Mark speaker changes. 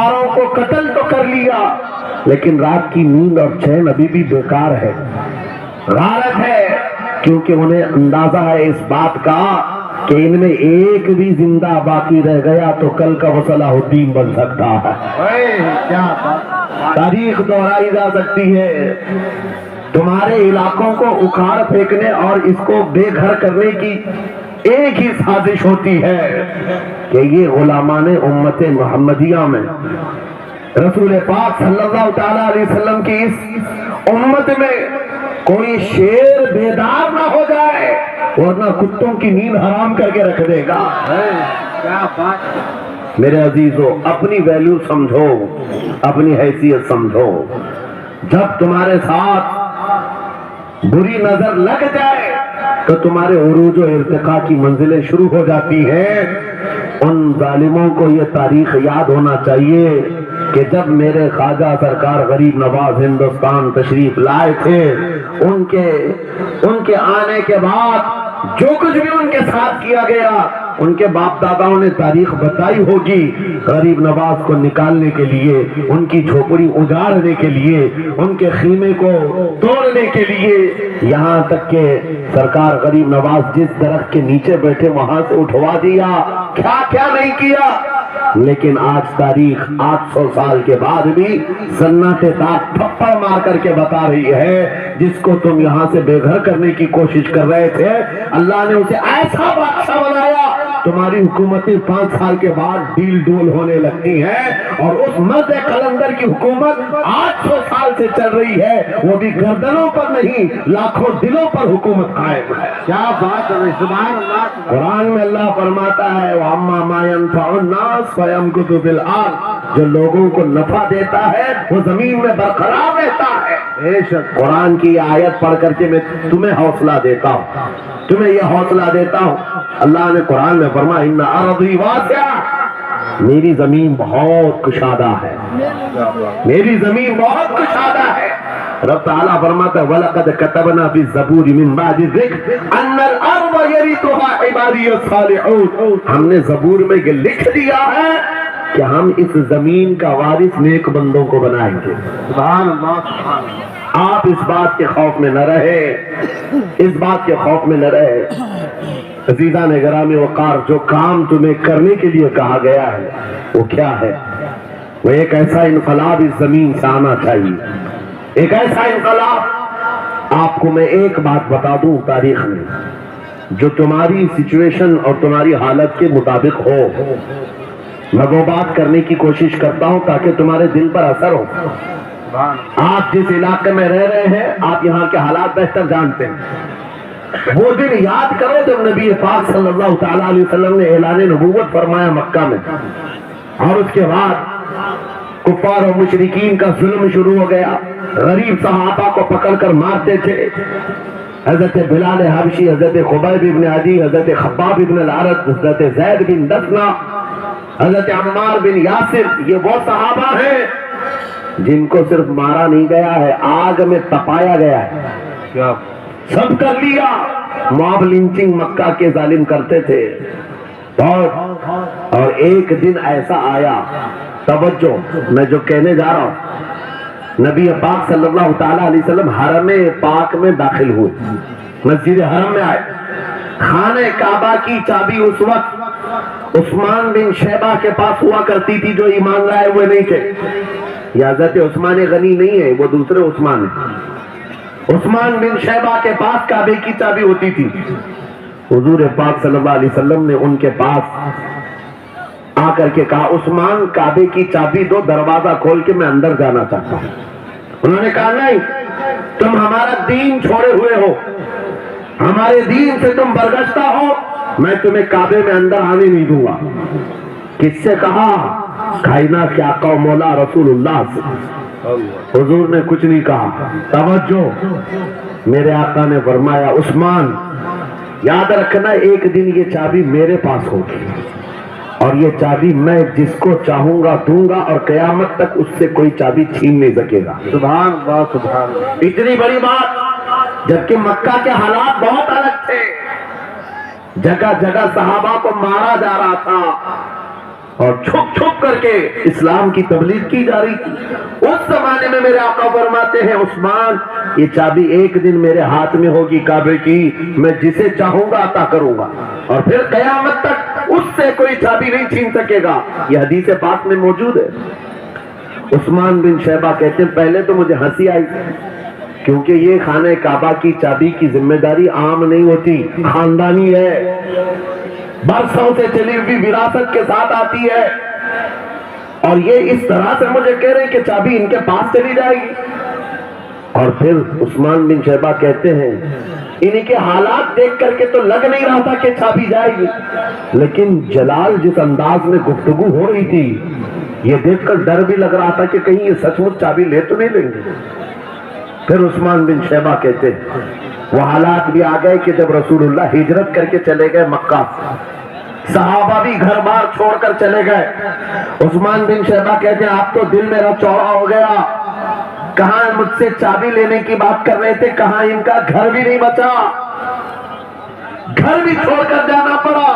Speaker 1: سواروں کو قتل تو کر لیا، لیکن رات کی نیند اور چین ابھی بھی بیکار ہے، غارت ہے، کیونکہ انہیں اندازہ ہے اس بات کا کہ ان میں ایک بھی زندہ باقی رہ گیا تو کل کا وہ صلاح الدین بن سکتا ہے، تاریخ دہرائی جا سکتی ہے۔ تمہارے علاقوں کو اکھاڑ پھینکنے اور اس کو بے گھر کرنے کی ایک ہی سازش ہوتی ہے کہ یہ غلامان امت محمدیہ میں رسول پاک صلی اللہ تعالی علیہ وسلم کی اس امت میں کوئی شیر بیدار نہ ہو جائے ورنہ کتوں کی نیند حرام کر کے رکھ دے گا۔ میرے عزیزو، اپنی ویلیو سمجھو، اپنی حیثیت سمجھو۔ جب تمہارے ساتھ بری نظر لگ جائے تو تمہارے عروج و ارتقاء کی منزلیں شروع ہو جاتی ہیں۔ ان ظالموں کو یہ تاریخ یاد ہونا چاہیے کہ جب میرے خواجہ سرکار غریب نواز ہندوستان تشریف لائے تھے، ان کے آنے کے بعد جو کچھ بھی ان کے ساتھ کیا گیا، ان کے باپ داداؤں نے تاریخ بتائی ہوگی، غریب نواز کو نکالنے کے لیے، ان کی جھوپڑی اجاڑنے کے لیے، ان کے خیمے کو توڑنے کے لیے، یہاں تک کہ سرکار غریب نواز جس درخت کے نیچے بیٹھے وہاں سے اٹھوا دیا، کیا کیا نہیں کیا۔ لیکن آج تاریخ 800 سال کے بعد بھی سناٹے تاک تھپڑ مار کر کے بتا رہی ہے، جس کو تم یہاں سے بے گھر کرنے کی کوشش کر رہے تھے، اللہ نے اسے ایسا بادشاہ بنایا، تمہاری حکومتیں 5 سال کے بعد ڈیل ڈول ہونے لگتی ہیں، اور اس مرد قلندر کی حکومت 800 سال سے چل رہی ہے، وہ بھی گردنوں پر نہیں لاکھوں دلوں پر حکومت قائم ہے۔ کیا بات ہے، سبحان اللہ۔ قرآن میں اللہ فرماتا ہے وَأَمَّا مَا يَنْفَعُ النَّاسَ فَيَمْكُثُ فِي الْأَرْضِ، جو لوگوں کو نفع دیتا ہے وہ زمین میں برقرار رہتا ہے۔ قرآن کی آیت پڑھ کر کے میں تمہیں حوصلہ دیتا ہوں، تمہیں یہ حوصلہ دیتا ہوں۔ اللہ نے قرآن میں فرمایا اِنَّ أَرْضِي وَاسِعَةٌ، میری زمین بہت کشادہ ہے، میری زمین بہت کشادہ ہے۔ رب تعالیٰ فرماتا ہے وَلَقَدْ كَتَبْنَا فِي الزَّبُورِ مِن بَعْدِ الذِّكْرِ أَنَّ الْأَرْضَ يَرِثُهَا عِبَادِيَ الصَّالِحُونَ، ہم نے زبور میں یہ لکھ دیا ہے کہ ہم اس زمین کا وارث نیک بندوں کو بنائیں گے۔ سبحان اللہ۔ آپ اس بات کے خوف میں نہ رہے، اس بات کے خوف میں نہ رہے۔ عزیزان گرامی وقار، جو کام تمہیں کرنے کے لیے کہا گیا ہے وہ کیا ہے؟ وہ ایک ایسا انقلاب اس زمین سے آنا چاہیے، ایک ایسا انقلاب۔ آپ کو میں ایک بات بتا دوں تاریخ میں، جو تمہاری سچویشن اور تمہاری حالت کے مطابق ہو، میں وہ بات کرنے کی کوشش کرتا ہوں تاکہ تمہارے دل پر اثر ہو۔ آپ جس علاقے میں رہ رہے ہیں، آپ یہاں کے حالات بہتر جانتے ہیں۔ وہ دن یاد کرو جب نبی پاک صلی اللہ تعالیٰ علیہ وسلم نے اعلان نبوت فرمایا مکہ میں، اور اس کے بعد کفار و مشرکین کا ظلم شروع ہو گیا، غریب صحابہ کو پکڑ کر مارتے تھے۔ حضرت بلال حبشی، حضرت خبیب ابن عدی، حضرت خباب ابن العرد، حضرت زید بن دسنہ، حضرت عمار بن یاسر، یہ وہ صحابہ ہیں جن کو صرف مارا نہیں گیا ہے، آگ میں تپایا گیا ہے، سب کر لیا۔ موب لنچنگ مکہ کے ظالم کرتے تھے اور ایک دن ایسا آیا، توجہ میں جو کہنے جا رہا ہوں، نبی پاک صلی اللہ تعالیٰ علیہ وسلم حرم پاک میں داخل ہوئے، مسجد حرم میں آئے، خانہ کعبہ کی چابی اس وقت عثمان بن شیبہ کے پاس ہوا کرتی تھی، جو ایمان لائے ہوئے نہیں تھے۔ یہ حضرت عثمان غنی نہیں ہے، وہ دوسرے عثمان ہیں۔ عثمان بن شیبہ کے پاس کعبے کی چابی ہوتی تھی۔ حضور پاک صلی اللہ علیہ وسلم نے ان کے پاس آ کر کے کہا عثمان کعبے کی چابی دو، دروازہ کھول کے میں اندر جانا چاہتا ہوں۔ انہوں نے کہا نہیں، تم ہمارا دین چھوڑے ہوئے ہو، ہمارے دین سے تم برگشتہ ہو، میں تمہیں کعبے میں اندر آنے نہیں دوں گا۔ کس سے کہا؟ کائنات کے آقا و مولا رسول اللہ سے۔ حضور نے کچھ نہیں کہا۔ توجہ، میرے آقا نے فرمایا عثمان یاد رکھنا ایک دن یہ چابی میرے پاس ہوگی، اور یہ چابی میں جس کو چاہوں گا دوں گا، اور قیامت تک اس سے کوئی چابی چھین نہیں سکے گا۔ سبحان اللہ، سبحان اللہ۔ اتنی بڑی بات، جبکہ مکہ کے حالات بہت الگ تھے، جگہ جگہ صحابہ کو مارا جا رہا تھا، اور چھپ چھپ کر کے اسلام کی تبلیغ کی جا رہی تھی۔ اس زمانے میں میرے آقا فرماتے ہیں عثمان یہ چابی ایک دن میرے ہاتھ میں ہوگی کعبے کی، میں جسے چاہوں گا عطا کروں گا، اور پھر قیامت تک اس سے کوئی چابی نہیں چھین سکے گا۔ یہ حدیث پاک میں موجود ہے۔ عثمان بن شیبہ کہتے ہیں پہلے تو مجھے ہنسی آئی کیونکہ یہ خانہ کعبہ کی چابی کی ذمہ داری عام نہیں ہوتی، خاندانی ہے، برسوں سے چلی ہوئی وراثت کے ساتھ آتی ہے، اور یہ اس طرح سے مجھے کہہ رہے ہیں کہ چابی ان کے پاس چلی جائے گی۔ اور پھر عثمان بن شیبہ کہتے ہیں انہیں کے حالات دیکھ کر کے تو لگ نہیں رہا تھا کہ چابی جائے گی، لیکن جلال جس انداز میں گفتگو ہو رہی تھی یہ دیکھ کر ڈر بھی لگ رہا تھا کہ کہیں یہ سچ مچ چابی لے تو نہیں لیں گے۔ پھر عثمان بن شیبہ کہتے ہیں وہ حالات بھی آ گئے کہ جب رسول اللہ ہجرت کر کے چلے گئے مکہ، صحابہ بھی گھر بار چھوڑ کر چلے گئے، عثمان بن شیبہ کہتے ہیں اب تو دل میرا چوڑا ہو گیا، کہاں مجھ سے چابی لینے کی بات کر رہے تھے، کہاں ان کا گھر بھی نہیں بچا، گھر بھی چھوڑ کر جانا پڑا۔